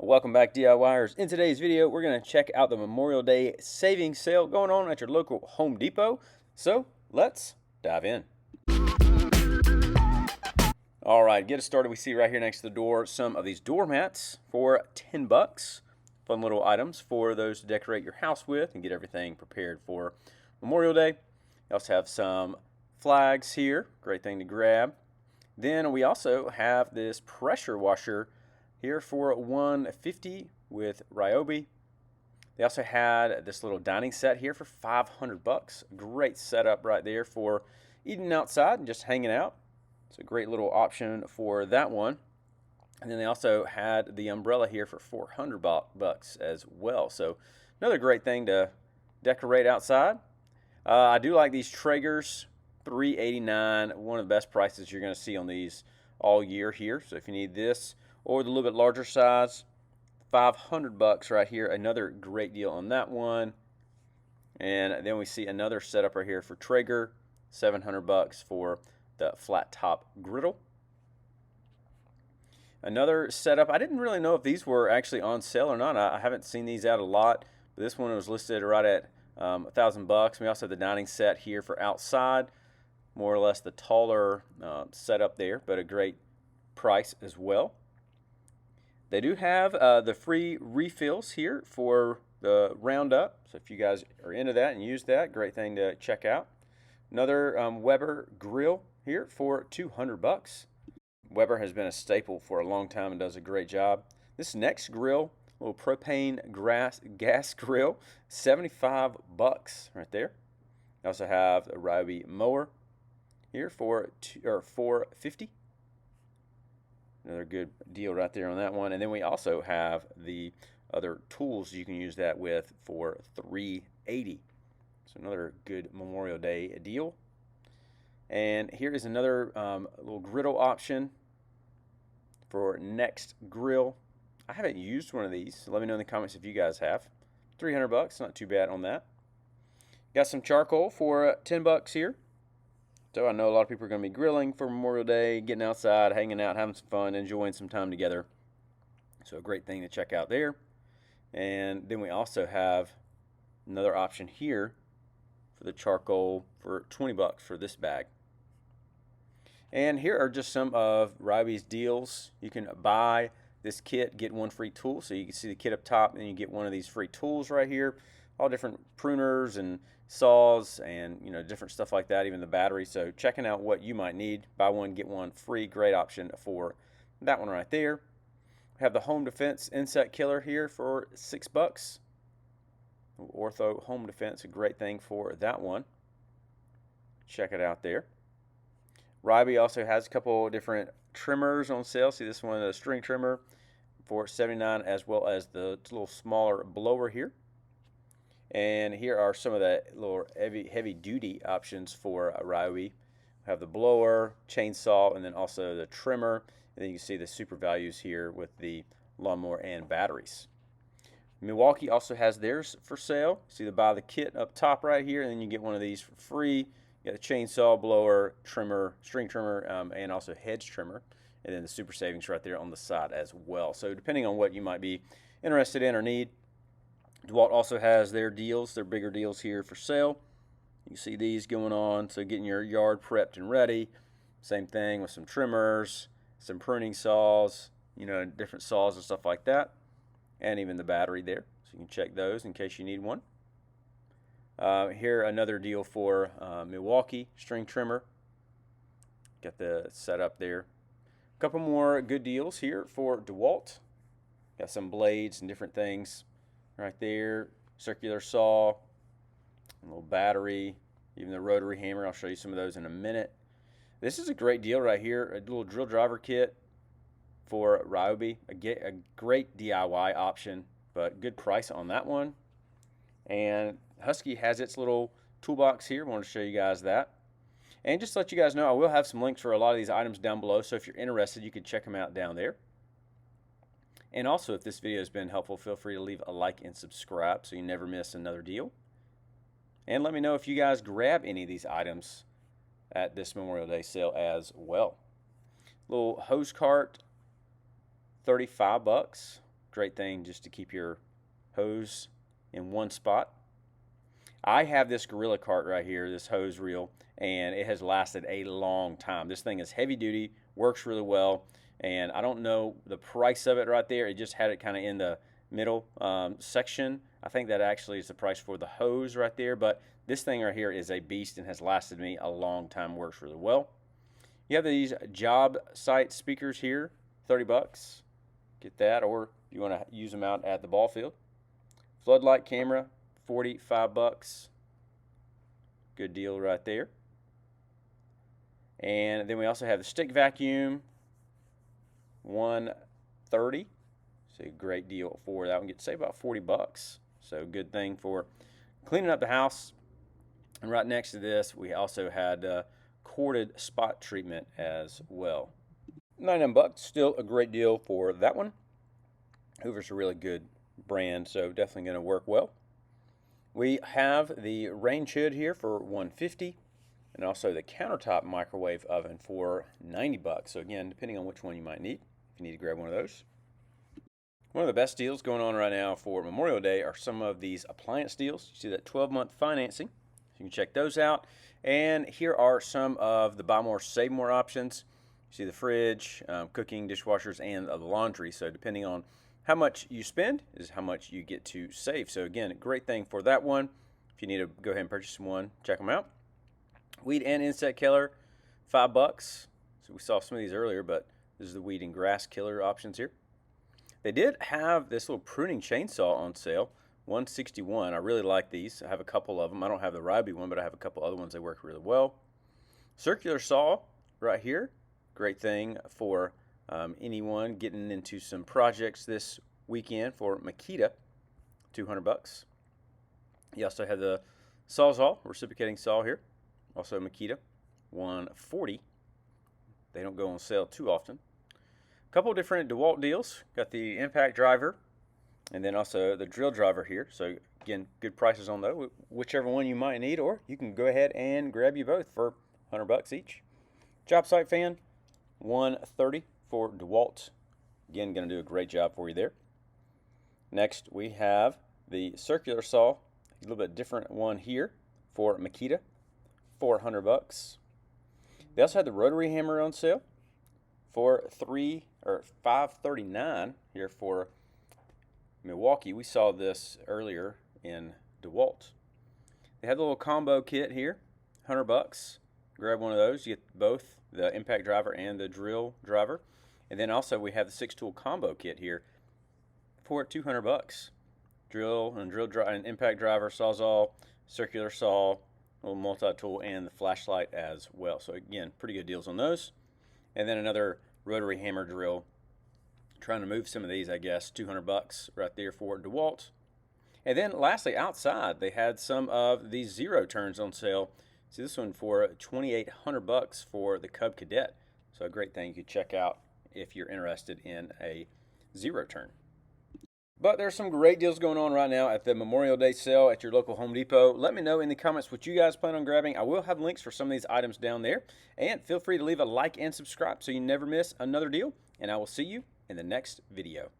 Welcome back, DIYers. In today's video, we're going to check out the Memorial Day savings sale going on at your local Home Depot. So let's dive in. All right, get us started. We see right here next to the door some of these doormats for 10 bucks. Fun little items for those to decorate your house with and get everything prepared for Memorial Day. We also have some flags here. Great thing to grab. Then we also have this pressure washer here for $150 with Ryobi. They also had this little dining set here for 500 bucks. Great setup right there for eating outside and just hanging out. It's a great little option for that one. And then they also had the umbrella here for 400 bucks as well. So another great thing to decorate outside. I do like these Traegers, $3.89. One of the best prices you're going to see on these all year here. So if you need this or the little bit larger size, 500 bucks right here. Another great deal on that one. And then we see another setup right here for Traeger, 700 bucks for the flat top griddle. Another setup, I didn't really know if these were actually on sale or not. I haven't seen these out a lot, but this one was listed right at 1,000 bucks. We also have the dining set here for outside, more or less the taller setup there, but a great price as well. They do have the free refills here for the Roundup, so if you guys are into that and use that, great thing to check out. Another Weber grill here for 200 bucks. Weber has been a staple for a long time and does a great job. This next grill, a little propane gas grill, 75 bucks right there. You also have a Ryobi mower here for $450. Another good deal right there on that one. And then we also have the other tools you can use that with for $380. So another good Memorial Day deal. And here is another little griddle option for Next Grill. I haven't used one of these, so let me know in the comments if you guys have. 300 bucks, not too bad on that. Got some charcoal for 10 bucks here. So I know a lot of people are going to be grilling for Memorial Day, getting outside, hanging out, having some fun, enjoying some time together. So a great thing to check out there. And then we also have another option here for the charcoal for 20 bucks for this bag. And here are just some of Ryobi's deals. You can buy this kit, get one free tool. So you can see the kit up top, and you get one of these free tools right here. All different pruners and saws and different stuff like that, even the battery. So checking out what you might need. Buy one, get one free. Great option for that one right there. We have the Home Defense Insect Killer here for 6 bucks. Ortho Home Defense, a great thing for that one. Check it out there. Ryobi also has a couple different trimmers on sale. See this one, a string trimmer for $79, as well as the little smaller blower here. And here are some of the little heavy duty options for Ryobi. We have the blower, chainsaw, and then also the trimmer. And then you can see the super values here with the lawnmower and batteries. Milwaukee also has theirs for sale. See, buy the kit up top right here, and then you get one of these for free. You got a chainsaw, blower, trimmer, string trimmer, and also hedge trimmer. And then the super savings right there on the side as well. So depending on what you might be interested in or need. DeWalt also has their deals, their bigger deals here for sale. You can see these going on, so getting your yard prepped and ready. Same thing with some trimmers, some pruning saws, different saws and stuff like that. And even the battery there, so you can check those in case you need one. Here another deal for Milwaukee string trimmer. Got the setup there. A couple more good deals here for DeWalt. Got some blades and different things right there. Circular saw, a little battery, even the rotary hammer. I'll show you some of those in a minute. This is a great deal right here. A little drill driver kit for Ryobi. A great DIY option, but good price on that one. And Husky has its little toolbox here. I wanted to show you guys that. And just to let you guys know, I will have some links for a lot of these items down below, so if you're interested, you can check them out down there. And also, if this video has been helpful, feel free to leave a like and subscribe so you never miss another deal. And let me know if you guys grab any of these items at this Memorial Day sale as well. Little hose cart, 35 bucks. Great thing just to keep your hose in one spot. I have this Gorilla cart right here, this hose reel, and it has lasted a long time. This thing is heavy duty, works really well, and I don't know the price of it right there. It just had it kind of in the middle section. I think that actually is the price for the hose right there, but this thing right here is a beast and has lasted me a long time, works really well. You have these job site speakers here, 30 bucks. Get that, or you want to use them out at the ball field. Floodlight camera, 45 bucks. Good deal right there. And then we also have the stick vacuum, 130. So great deal for that one. Get to save about 40 bucks. So good thing for cleaning up the house. And right next to this, we also had corded spot treatment as well. 99 bucks, still a great deal for that one. Hoover's a really good brand, so definitely going to work well. We have the range hood here for 150, and also the countertop microwave oven for 90 bucks. So again, depending on which one you might need, if you need to grab one of those. One of the best deals going on right now for Memorial Day are some of these appliance deals. You see that 12-month financing. So you can check those out. And here are some of the buy more, save more options. You see the fridge, cooking, dishwashers, and the laundry. So depending on how much you spend is how much you get to save. So again, a great thing for that one. If you need to go ahead and purchase one, check them out. Weed and insect killer, 5 bucks. So we saw some of these earlier, but this is the weed and grass killer options here. They did have this little pruning chainsaw on sale, 161. I really like these. I have a couple of them. I don't have the Ryobi one, but I have a couple other ones that work really well. Circular saw right here. Great thing for anyone getting into some projects this weekend for Makita, 200 bucks. You also have the Sawzall, reciprocating saw here, also Makita, 140. They don't go on sale too often. A couple different DeWalt deals. Got the impact driver and then also the drill driver here. So again, good prices on those, whichever one you might need, or you can go ahead and grab you both for 100 bucks each. Job site fan, 130 for DeWalt. Again, going to do a great job for you there. Next, we have the circular saw, a little bit different one here for Makita, 400 bucks. They also had the rotary hammer on sale for $539 here for Milwaukee. We saw this earlier in DeWalt. They had the little combo kit here, 100 bucks. Grab one of those. You get both the impact driver and the drill driver. And then also we have the 6-tool combo kit here for 200 bucks. Drill and impact driver, sawzall, circular saw, little multi-tool, and the flashlight as well. So again, pretty good deals on those. And then another rotary hammer drill. Trying to move some of these, I guess, 200 bucks right there for DeWalt. And then lastly, outside, they had some of these zero turns on sale. See this one for 2,800 bucks for the Cub Cadet. So a great thing you could check out if you're interested in a zero turn. But there's some great deals going on right now at the Memorial Day sale at your local Home Depot. Let me know in the comments what you guys plan on grabbing. I will have links for some of these items down there. And feel free to leave a like and subscribe so you never miss another deal. And I will see you in the next video.